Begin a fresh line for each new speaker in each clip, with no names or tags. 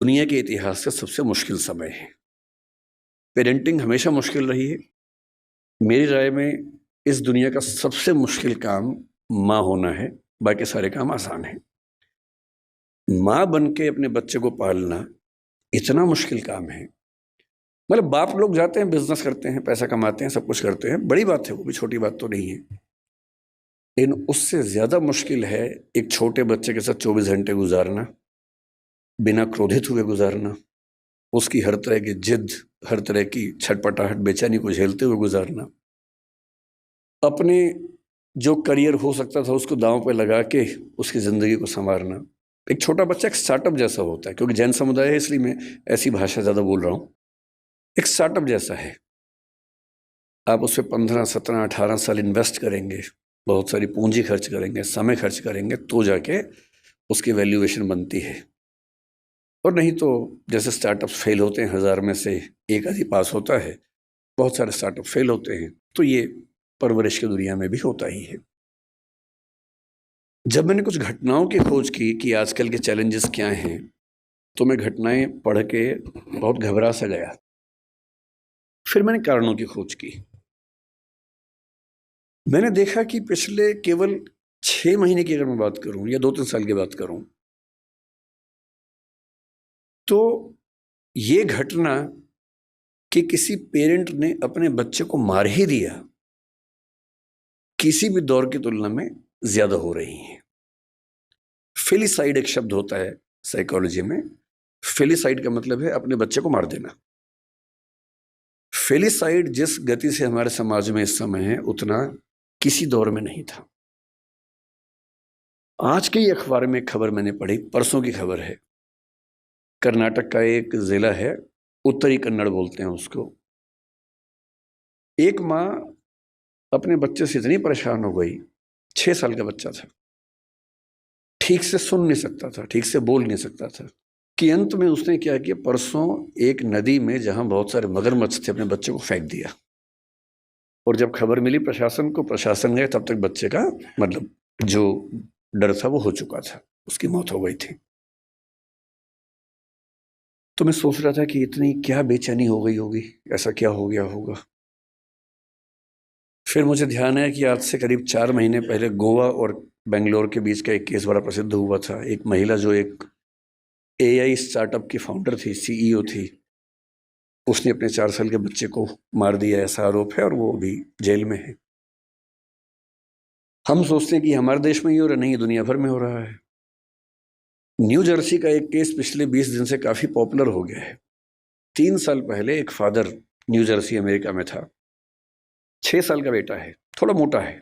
दुनिया के इतिहास का सबसे मुश्किल समय है। पेरेंटिंग हमेशा मुश्किल रही है। मेरी राय में इस दुनिया का सबसे मुश्किल काम माँ होना है, बाकी सारे काम आसान हैं। माँ बन के अपने बच्चे को पालना इतना मुश्किल काम है। मतलब बाप लोग जाते हैं, बिजनेस करते हैं, पैसा कमाते हैं, सब कुछ करते हैं, बड़ी बात है, वो भी छोटी बात तो नहीं है। लेकिन उससे ज्यादा मुश्किल है एक छोटे बच्चे के साथ 24 घंटे गुजारना, बिना क्रोधित हुए गुजारना, उसकी हर तरह की जिद, हर तरह की छटपटाहट, बेचैनी को झेलते हुए गुजारना, अपने जो करियर हो सकता था उसको दांव पे लगा के उसकी जिंदगी को संवारना। एक छोटा बच्चा एक स्टार्टअप जैसा होता है, क्योंकि जैन समुदाय है इसलिए मैं ऐसी भाषा ज्यादा बोल रहा हूँ। एक स्टार्टअप जैसा है। आप उस पर 15, 17, 18 साल इन्वेस्ट करेंगे, बहुत सारी पूंजी खर्च करेंगे, समय खर्च करेंगे, तो जाके उसकी वैल्यूएशन बनती है। और नहीं तो जैसे स्टार्टअप फेल होते हैं, 1000 में से एक आधी पास होता है, बहुत सारे स्टार्टअप फेल होते हैं। तो ये परवरिश की दुनिया में भी होता ही है। जब मैंने कुछ घटनाओं की खोज की कि आजकल के चैलेंजेस क्या हैं, तो मैं घटनाएं पढ़ के बहुत घबरा सा गया। फिर मैंने कारणों की खोज की। मैंने देखा कि पिछले केवल 6 महीने की अगर मैं बात करूं या 2-3 साल की बात करूं, तो ये घटना कि किसी पेरेंट ने अपने बच्चे को मार ही दिया, किसी भी दौर की तुलना में ज्यादा हो रही है। फिलिसाइड एक शब्द होता है साइकोलॉजी में। फिलिसाइड का मतलब है अपने बच्चे को मार देना। फेलिसाइड जिस गति से हमारे समाज में इस समय है, उतना किसी दौर में नहीं था। आज के ही अखबार में खबर मैंने पढ़ी, परसों की खबर है। कर्नाटक का एक जिला है, उत्तरी कन्नड़ बोलते हैं उसको। एक माँ अपने बच्चे से इतनी परेशान हो गई, 6 साल का बच्चा था, ठीक से सुन नहीं सकता था, ठीक से बोल नहीं सकता था, कि अंत में उसने क्या किया, परसों एक नदी में जहां बहुत सारे मगरमच्छ थे, अपने बच्चे को फेंक दिया। और जब खबर मिली प्रशासन को, प्रशासन गए, तब तक बच्चे का मतलब जो डर था वो हो चुका था, उसकी मौत हो गई थी। तो मैं सोच रहा था कि इतनी क्या बेचैनी हो गई होगी, ऐसा क्या हो गया होगा। फिर मुझे ध्यान है कि आज से करीब 4 महीने पहले गोवा और बेंगलोर के बीच का एक केस बड़ा प्रसिद्ध हुआ था। एक महिला जो एक एआई स्टार्टअप की फाउंडर थी, सीईओ थी, उसने अपने 4 साल के बच्चे को मार दिया, ऐसा आरोप है, और वो अभी जेल में है। हम सोचते हैं कि हमारे देश में ही हो रहा, नहीं, दुनिया भर में हो रहा है। न्यू जर्सी का एक केस पिछले 20 दिन से काफी पॉपुलर हो गया है। 3 साल पहले एक फादर न्यू जर्सी अमेरिका में था, 6 साल का बेटा है, थोड़ा मोटा है।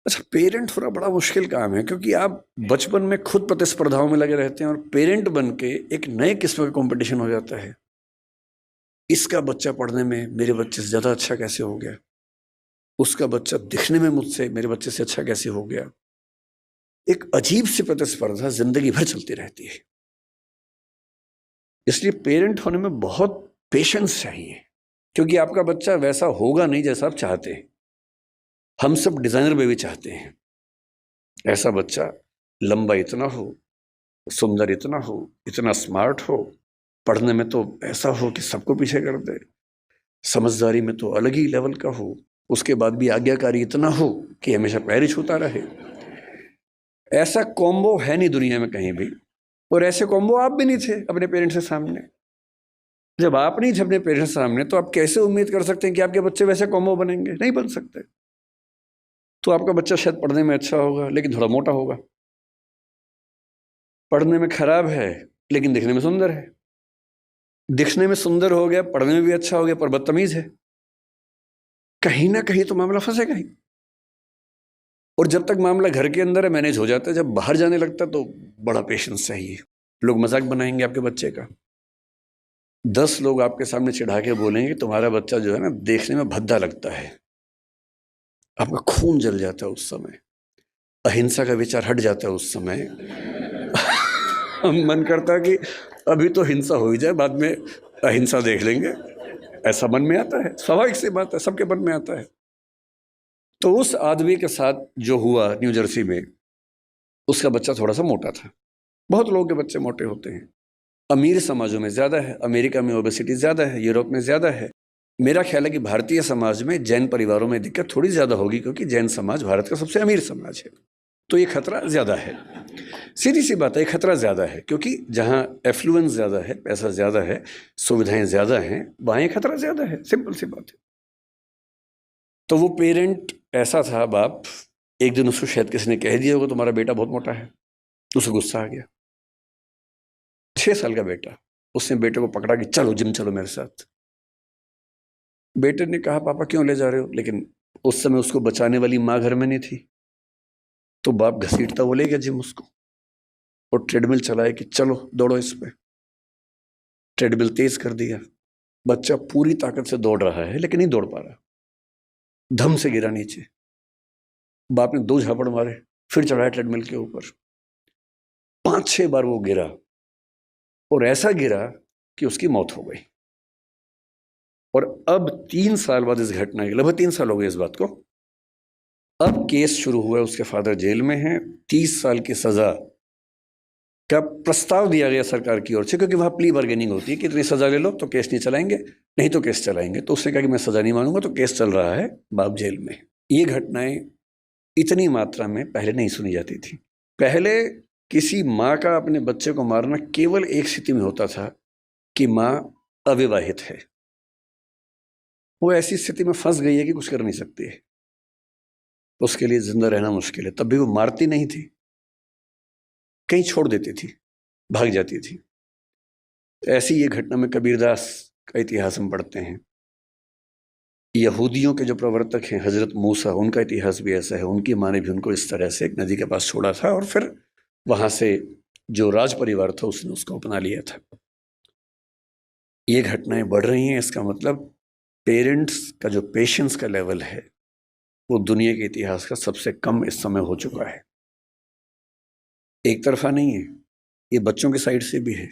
अच्छा, पेरेंट होना बड़ा मुश्किल काम है, क्योंकि आप बचपन में खुद प्रतिस्पर्धाओं में लगे रहते हैं, और पेरेंट बन के एक नए किस्म का कंपटीशन हो जाता है। इसका बच्चा पढ़ने में मेरे बच्चे से ज्यादा अच्छा कैसे हो गया, उसका बच्चा दिखने में मुझसे मेरे बच्चे से अच्छा कैसे हो गया। एक अजीब सी प्रतिस्पर्धा जिंदगी भर चलती रहती है। इसलिए पेरेंट होने में बहुत पेशेंस चाहिए, क्योंकि आपका बच्चा वैसा होगा नहीं जैसा आप चाहते हैं। हम सब डिजाइनर बेबी चाहते हैं, ऐसा बच्चा लंबा इतना हो, सुंदर इतना हो, इतना स्मार्ट हो, पढ़ने में तो ऐसा हो कि सबको पीछे कर दे, समझदारी में तो अलग ही लेवल का हो, उसके बाद भी आज्ञाकारी इतना हो कि हमेशा पैर ही छूता रहे। ऐसा कॉम्बो है नहीं दुनिया में कहीं भी। और ऐसे कॉम्बो आप भी नहीं थे अपने पेरेंट्स के सामने। जब आप नहीं थे अपने पेरेंट्स के सामने, तो आप कैसे उम्मीद कर सकते हैं कि आपके बच्चे वैसे कॉम्बो बनेंगे? नहीं बन सकते। तो आपका बच्चा शायद पढ़ने में अच्छा होगा, लेकिन थोड़ा मोटा होगा। पढ़ने में खराब है, लेकिन दिखने में सुंदर है। दिखने में सुंदर हो गया, पढ़ने में भी अच्छा हो गया, पर बदतमीज है। कहीं ना कहीं तो मामला फंसेगा ही। और जब तक मामला घर के अंदर है, मैनेज हो जाता है। जब बाहर जाने लगता है तो बड़ा पेशेंस चाहिए। लोग मजाक बनाएंगे आपके बच्चे का, 10 लोग आपके सामने चिढ़ा के बोलेंगे तुम्हारा बच्चा जो है ना, देखने में भद्दा लगता है। आपका खून जल जाता है उस समय, अहिंसा का विचार हट जाता है उस समय। मन करता है कि अभी तो हिंसा हो ही जाए, बाद में अहिंसा देख लेंगे। ऐसा मन में आता है, स्वाभाविक सी बात है, सबके मन में आता है। तो उस आदमी के साथ जो हुआ न्यू जर्सी में, उसका बच्चा थोड़ा सा मोटा था। बहुत लोगों के बच्चे मोटे होते हैं। अमीर समाजों में ज़्यादा है, अमेरिका में ओबेसिटी ज़्यादा है, यूरोप में ज़्यादा है। मेरा ख्याल है कि भारतीय समाज में जैन परिवारों में दिक्कत थोड़ी ज़्यादा होगी, क्योंकि जैन समाज भारत का सबसे अमीर समाज है। तो ये खतरा ज़्यादा है, सीधी सी बात है, ये खतरा ज़्यादा है, क्योंकि जहाँ एफ्लुएंस ज़्यादा है, पैसा ज़्यादा है, सुविधाएं ज़्यादा हैं, वहाँ ये खतरा ज़्यादा है। सिंपल सी बात है। तो वो पेरेंट ऐसा था, बाप, एक दिन उसको शायद किसी ने कह दिया होगा तुम्हारा बेटा बहुत मोटा है, उसे गुस्सा आ गया। 6 साल का बेटा, उसने बेटे को पकड़ा कि चलो जिम चलो मेरे साथ। बेटे ने कहा पापा क्यों ले जा रहे हो, लेकिन उस समय उसको बचाने वाली माँ घर में नहीं थी, तो बाप घसीटता वो ले गया जिम उसको, और ट्रेडमिल चलाया कि चलो दौड़ो इस पे। ट्रेडमिल तेज कर दिया, बच्चा पूरी ताकत से दौड़ रहा है लेकिन नहीं दौड़ पा रहा, धम से गिरा नीचे। बाप ने 2 झापड़ मारे, फिर चढ़ाया ट्रेडमिल के ऊपर। 5-6 बार वो गिरा, और ऐसा गिरा कि उसकी मौत हो गई। और अब 3 साल बाद इस घटना के, लगभग 3 साल हो गए इस बात को, अब केस शुरू हुआ है, उसके फादर जेल में हैं। 30 साल की सजा का प्रस्ताव दिया गया सरकार की ओर से, क्योंकि वहां प्ली बार्गेनिंग होती है कि इतनी सजा ले लो तो केस नहीं चलाएंगे, नहीं तो केस चलाएंगे। तो उसने कहा कि मैं सजा नहीं मानूंगा, तो केस चल रहा है, बाप जेल में। ये घटनाएं इतनी मात्रा में पहले नहीं सुनी जाती थी। पहले किसी माँ का अपने बच्चे को मारना केवल एक स्थिति में होता था कि माँ अविवाहित है, वो ऐसी स्थिति में फंस गई है कि कुछ कर नहीं सकती है, उसके लिए जिंदा रहना मुश्किल है, तब भी वो मारती नहीं थी, कहीं छोड़ देती थी, भाग जाती थी। ऐसी ये घटना में कबीरदास का इतिहास हम पढ़ते हैं। यहूदियों के जो प्रवर्तक हैं हजरत मूसा, उनका इतिहास भी ऐसा है। उनकी माँ ने भी उनको इस तरह से एक नदी के पास छोड़ा था, और फिर वहां से जो राज परिवार था उसने उसको अपना लिया था। ये घटनाएं बढ़ रही हैं, इसका मतलब पेरेंट्स का जो पेशेंस का लेवल है वो दुनिया के इतिहास का सबसे कम इस समय हो चुका है। एक तरफा नहीं है, ये बच्चों की साइड से भी है।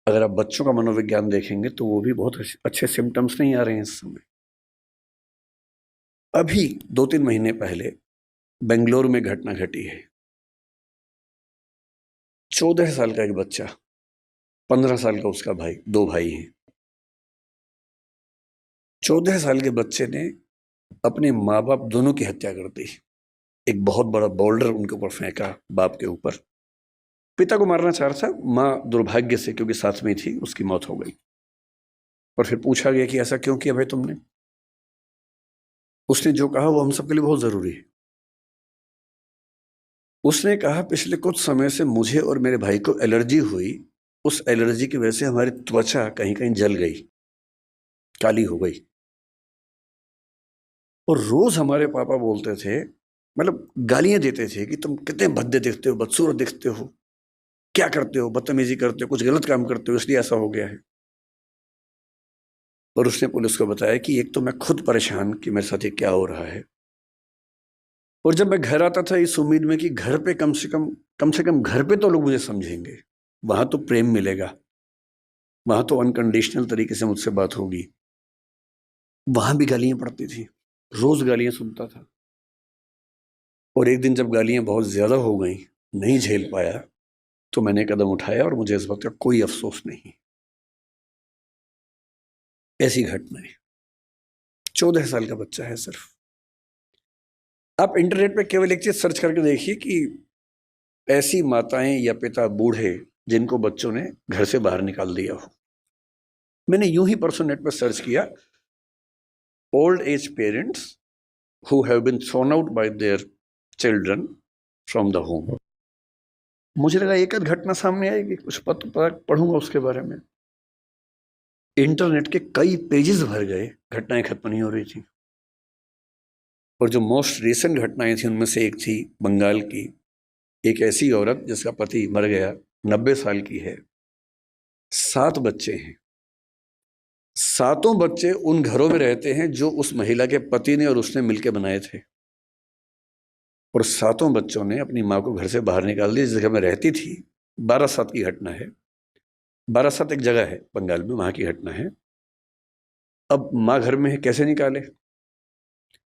अगर आप बच्चों का मनोविज्ञान देखेंगे तो वो भी बहुत अच्छे सिम्टम्स नहीं आ रहे हैं इस समय। अभी 2-3 महीने पहले बेंगलोर में घटना घटी है। 14 साल का एक बच्चा, 15 साल का उसका भाई, 2 भाई हैं। 14 साल के बच्चे ने अपने माँ बाप दोनों की हत्या कर दी। एक बहुत बड़ा बोल्डर उनके ऊपर फेंका, बाप के ऊपर। पिता को मारना चाह रहा था, माँ दुर्भाग्य से, क्योंकि साथ में थी, उसकी मौत हो गई। और फिर पूछा गया कि ऐसा क्यों किया भाई तुमने? उसने जो कहा वो हम सबके लिए बहुत जरूरी है। उसने कहा पिछले कुछ समय से मुझे और मेरे भाई को एलर्जी हुई, उस एलर्जी की वजह से हमारी त्वचा कहीं कहीं जल गई, काली हो गई। और रोज हमारे पापा बोलते थे, मतलब गालियां देते थे कि तुम कितने भद्दे दिखते हो, बदसूरत दिखते हो, क्या करते हो, बदतमीजी करते हो, कुछ गलत काम करते हो, इसलिए ऐसा हो गया है। और उसने पुलिस को बताया कि एक तो मैं खुद परेशान कि मेरे साथ ये क्या हो रहा है, और जब मैं घर आता था इस उम्मीद में कि घर पे कम से कम घर पे तो लोग मुझे समझेंगे, वहां तो प्रेम मिलेगा, वहां तो अनकंडीशनल तरीके से मुझसे बात होगी। वहां भी गालियां पड़ती थी, रोज गालियां सुनता था। और एक दिन जब गालियां बहुत ज्यादा हो गई, नहीं झेल पाया, तो मैंने कदम उठाया, और मुझे इस वक्त का कोई अफसोस नहीं। ऐसी घटना है। 14 साल का बच्चा है सिर्फ। आप इंटरनेट पे केवल एक चीज सर्च करके देखिए कि ऐसी माताएं या पिता बूढ़े जिनको बच्चों ने घर से बाहर निकाल दिया हो। मैंने यूं ही परसों नेट पर सर्च किया, old age parents who have been thrown out by their children from the home. मुझे लगा एक आध घटना सामने आएगी, कुछ पढ़ूंगा उसके बारे में। इंटरनेट के कई पेजेस भर गए, घटनाएं खत्म नहीं हो रही थी। और जो मोस्ट रिसेंट घटनाएं थी उनमें से एक थी बंगाल की, एक ऐसी औरत जिसका पति मर गया, 90 साल की है, 7 बच्चे हैं। 7 बच्चे उन घरों में रहते हैं जो उस महिला के पति ने और उसने मिलकर बनाए थे। और 7 बच्चों ने अपनी माँ को घर से बाहर निकाल दिया, जिस जगह में रहती थी। 12 की घटना है। 12 एक जगह है बंगाल में, वहां की घटना है। अब माँ घर में है, कैसे निकाले?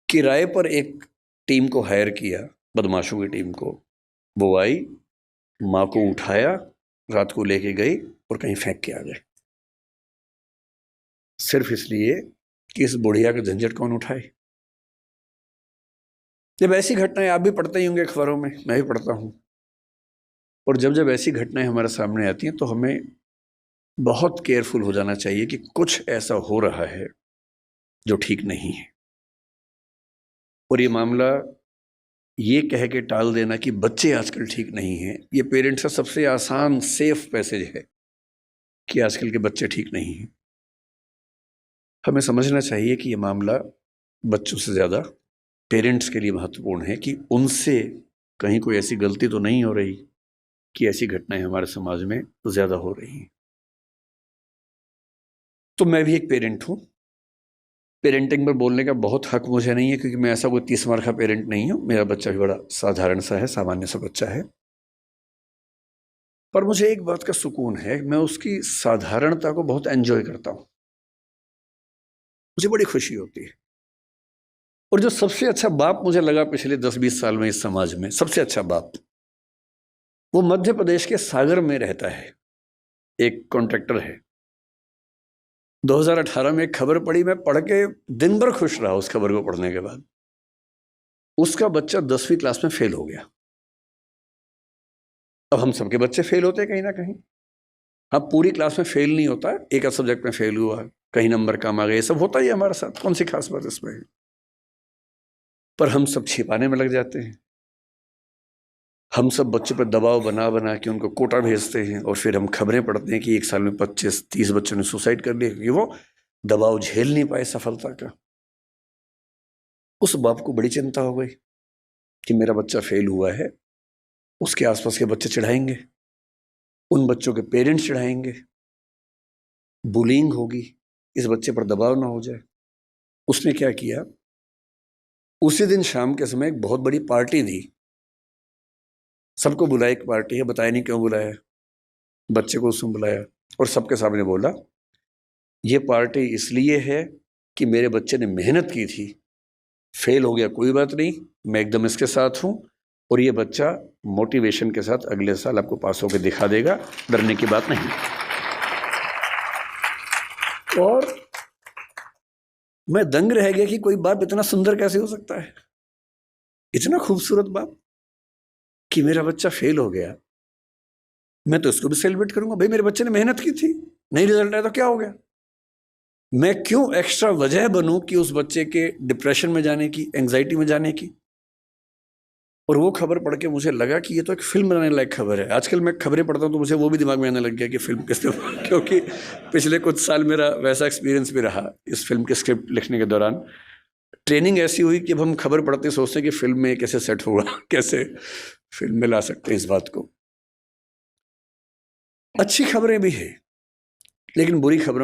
किराए पर एक टीम को हायर किया, बदमाशों की टीम को। वो आई, माँ को उठाया, रात को लेके गई और कहीं फेंक के आ गए, सिर्फ इसलिए कि इस बुढ़िया का झंझट कौन उठाए। जब ऐसी घटनाएं आप भी पढ़ते ही होंगे अखबारों में, मैं भी पढ़ता हूँ, और जब जब ऐसी घटनाएं हमारे सामने आती हैं तो हमें बहुत केयरफुल हो जाना चाहिए कि कुछ ऐसा हो रहा है जो ठीक नहीं है। और ये मामला ये कह के टाल देना कि बच्चे आजकल ठीक नहीं हैं, ये पेरेंट्स का सबसे आसान सेफ मैसेज है कि आजकल के बच्चे ठीक नहीं हैं। हमें समझना चाहिए कि ये मामला बच्चों से ज़्यादा पेरेंट्स के लिए महत्वपूर्ण है कि उनसे कहीं कोई ऐसी गलती तो नहीं हो रही कि ऐसी घटनाएं हमारे समाज में ज़्यादा हो रही हैं। तो मैं भी एक पेरेंट हूँ। पेरेंटिंग पर बोलने का बहुत हक मुझे नहीं है क्योंकि मैं ऐसा कोई 30 मार का पेरेंट नहीं हूँ। मेरा बच्चा भी बड़ा साधारण सा है, सामान्य सा बच्चा है। पर मुझे एक बात का सुकून है, मैं उसकी साधारणता को बहुत एंजॉय करता हूँ, मुझे बड़ी खुशी होती है। और जो सबसे अच्छा बाप मुझे लगा पिछले 10-20 साल में इस समाज में, सबसे अच्छा बाप, वो मध्य प्रदेश के सागर में रहता है, एक कॉन्ट्रैक्टर है। 2018 में एक खबर पढ़ी, मैं पढ़ के दिन भर खुश रहा उस खबर को पढ़ने के बाद। उसका बच्चा 10वीं क्लास में फेल हो गया। अब हम सबके बच्चे फेल होते हैं कहीं ना कहीं। हाँ, पूरी क्लास में फेल नहीं होता, एक सब्जेक्ट में फेल हुआ, कहीं नंबर कम आ गए, सब होता ही है हमारे साथ, कौन सी खास बात इसमें है। पर हम सब छिपाने में लग जाते हैं। हम सब बच्चों पर दबाव बना बना के उनको कोटा भेजते हैं और फिर हम खबरें पढ़ते हैं कि एक साल में 25-30 बच्चों ने सुसाइड कर लिया क्योंकि वो दबाव झेल नहीं पाए सफलता का। उस बाप को बड़ी चिंता हो गई कि मेरा बच्चा फेल हुआ है, उसके आसपास के बच्चे चिढ़ाएंगे, उन बच्चों के पेरेंट्स चिढ़ाएंगे, बुलिंग होगी, इस बच्चे पर दबाव ना हो जाए। उसने क्या किया, उसी दिन शाम के समय एक बहुत बड़ी पार्टी दी, सबको बुलाया, एक पार्टी है, बताया नहीं क्यों बुलाया, बच्चे को उसमें बुलाया और सबके सामने बोला ये पार्टी इसलिए है कि मेरे बच्चे ने मेहनत की थी, फेल हो गया कोई बात नहीं, मैं एकदम इसके साथ हूं और ये बच्चा मोटिवेशन के साथ अगले साल आपको पास होकर दिखा देगा, डरने की बात नहीं। और मैं दंग रह गया कि कोई बाप इतना सुंदर कैसे हो सकता है, इतना खूबसूरत बाप कि मेरा बच्चा फेल हो गया, मैं तो इसको भी सेलिब्रेट करूंगा। भाई मेरे बच्चे ने मेहनत की थी, नहीं रिजल्ट आया तो क्या हो गया, मैं क्यों एक्स्ट्रा वजह बनूं कि उस बच्चे के डिप्रेशन में जाने की, एंजाइटी में जाने की। और वो खबर पढ़ के मुझे लगा कि ये तो एक फिल्म बनाने लायक खबर है। आजकल मैं खबरें पढ़ता हूँ तो मुझे वो भी दिमाग में आने लग गया कि फिल्म किस तरह, क्योंकि पिछले कुछ साल मेरा वैसा एक्सपीरियंस भी रहा इस फिल्म की स्क्रिप्ट लिखने के दौरान। ट्रेनिंग ऐसी हुई कि अब हम खबर पढ़ते सोचते हैं कि फिल्म में कैसे सेट होगा, कैसे फिल्म में ला सकते हैं इस बात को। अच्छी खबरें भी है लेकिन बुरी खबरों